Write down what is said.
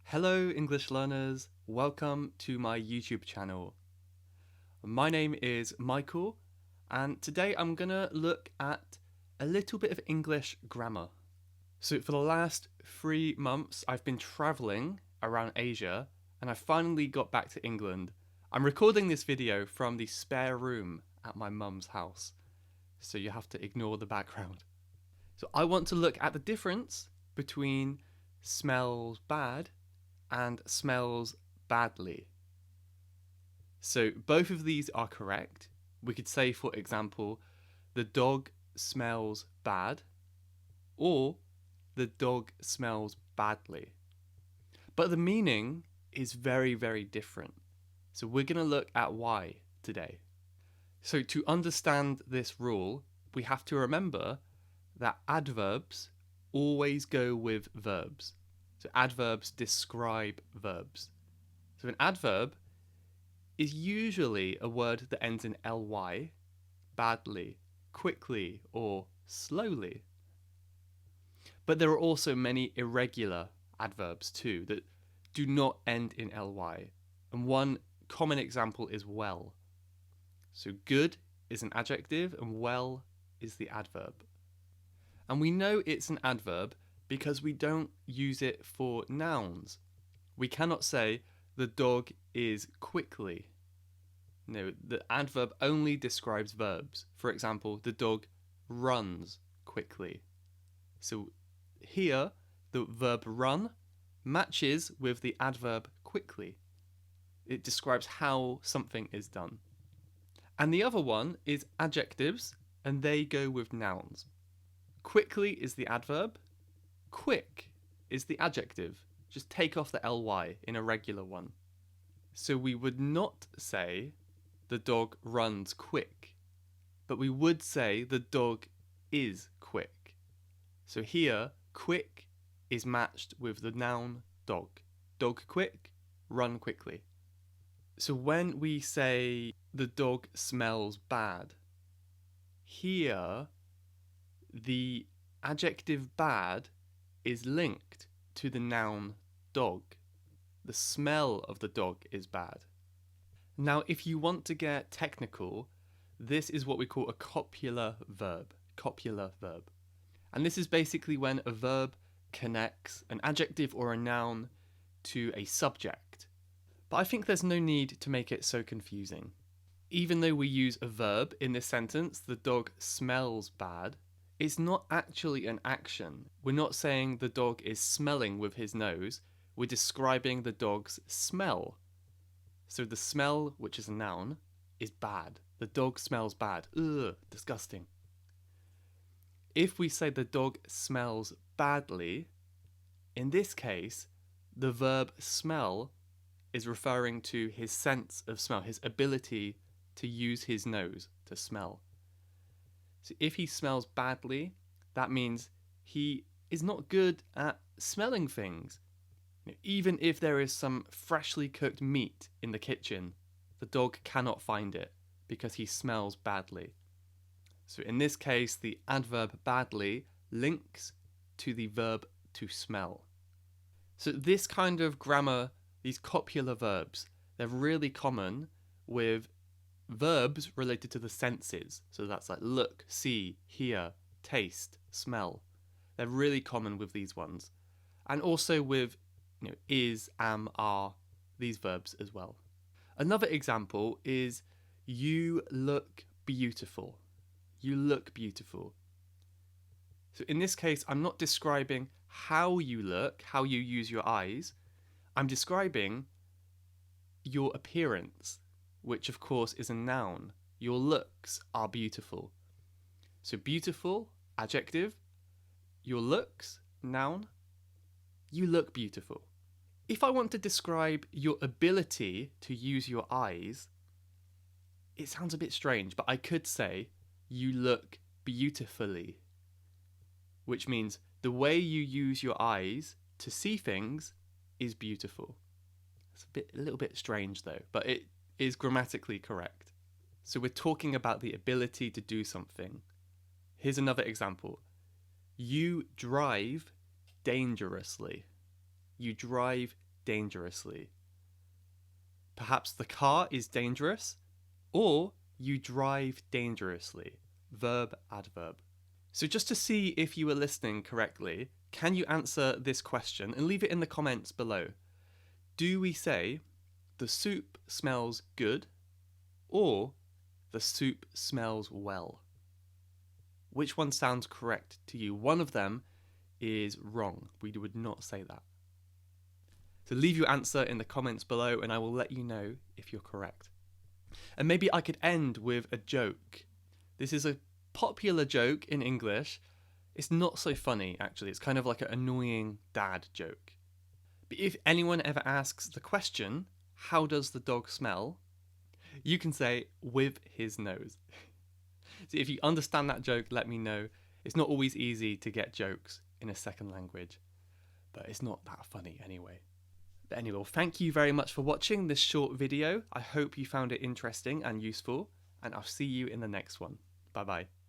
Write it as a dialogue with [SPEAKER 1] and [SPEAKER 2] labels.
[SPEAKER 1] Hello, English learners. Welcome to my YouTube channel. My name is Michael, and today I'm gonna look at a little bit of English grammar. So, for the last 3 months, I've been traveling around Asia, and I finally got back to England. I'm recording this video from the spare room at my mum's house, so you have to ignore the background. So, I want to look at the difference between smells bad and smells badly. So both of these are correct. We could say, for example, the dog smells bad, or the dog smells badly. But the meaning is very, very different. So we're going to look at why today. So to understand this rule, we have to remember that adverbs always go with verbs. So adverbs describe verbs. So an adverb is usually a word that ends in ly, badly, quickly, or slowly. But there are also many irregular adverbs too that do not end in ly. And one common example is well. So good is an adjective and well is the adverb. And we know it's an adverb because we don't use it for nouns. We cannot say the dog is quickly. No, the adverb only describes verbs. For example, the dog runs quickly. So here, the verb run matches with the adverb quickly. It describes how something is done. And the other one is adjectives, and they go with nouns. Quickly is the adverb. Quick is the adjective. Just take off the ly in a regular one. So we would not say the dog runs quick, but we would say the dog is quick. So here, quick is matched with the noun dog. Dog quick, run quickly. So when we say the dog smells bad, here the adjective bad is linked to the noun dog. The smell of the dog is bad. Now, if you want to get technical, this is what we call a copula verb. Copula verb. And this is basically when a verb connects an adjective or a noun to a subject. But I think there's no need to make it so confusing. Even though we use a verb in this sentence, the dog smells bad, it's not actually an action. We're not saying the dog is smelling with his nose, we're describing the dog's smell. So the smell, which is a noun, is bad. The dog smells bad. Ugh, disgusting. If we say the dog smells badly, in this case, the verb smell is referring to his sense of smell, his ability to use his nose to smell. So if he smells badly, that means he is not good at smelling things. Even if there is some freshly cooked meat in the kitchen, the dog cannot find it because he smells badly. So in this case, the adverb badly links to the verb to smell. So this kind of grammar, these copula verbs, they're really common with verbs related to the senses. So that's like look, see, hear, taste, smell. They're really common with these ones. And also with is, am, are, these verbs as well. Another example is you look beautiful. You look beautiful. So in this case, I'm not describing how you look, how you use your eyes. I'm describing your appearance, which of course is a noun. Your looks are beautiful. So beautiful, adjective. Your looks, noun. You look beautiful. If I want to describe your ability to use your eyes, it sounds a bit strange, but I could say you look beautifully, which means the way you use your eyes to see things is beautiful. It's a little bit strange though, but it is grammatically correct. So we're talking about the ability to do something. Here's another example. You drive dangerously. You drive dangerously. Perhaps the car is dangerous, or you drive dangerously. Verb, adverb. So just to see if you were listening correctly, can you answer this question and leave it in the comments below? Do we say, the soup smells good, or the soup smells well? Which one sounds correct to you? One of them is wrong. We would not say that. So leave your answer in the comments below and I will let you know if you're correct. And maybe I could end with a joke. This is a popular joke in English. It's not so funny, actually. It's kind of like an annoying dad joke. But if anyone ever asks the question, how does the dog smell? You can say, with his nose. So if you understand that joke, let me know. It's not always easy to get jokes in a second language, but it's not that funny anyway. But anyway, well, thank you very much for watching this short video. I hope you found it interesting and useful, and I'll see you in the next one. Bye bye.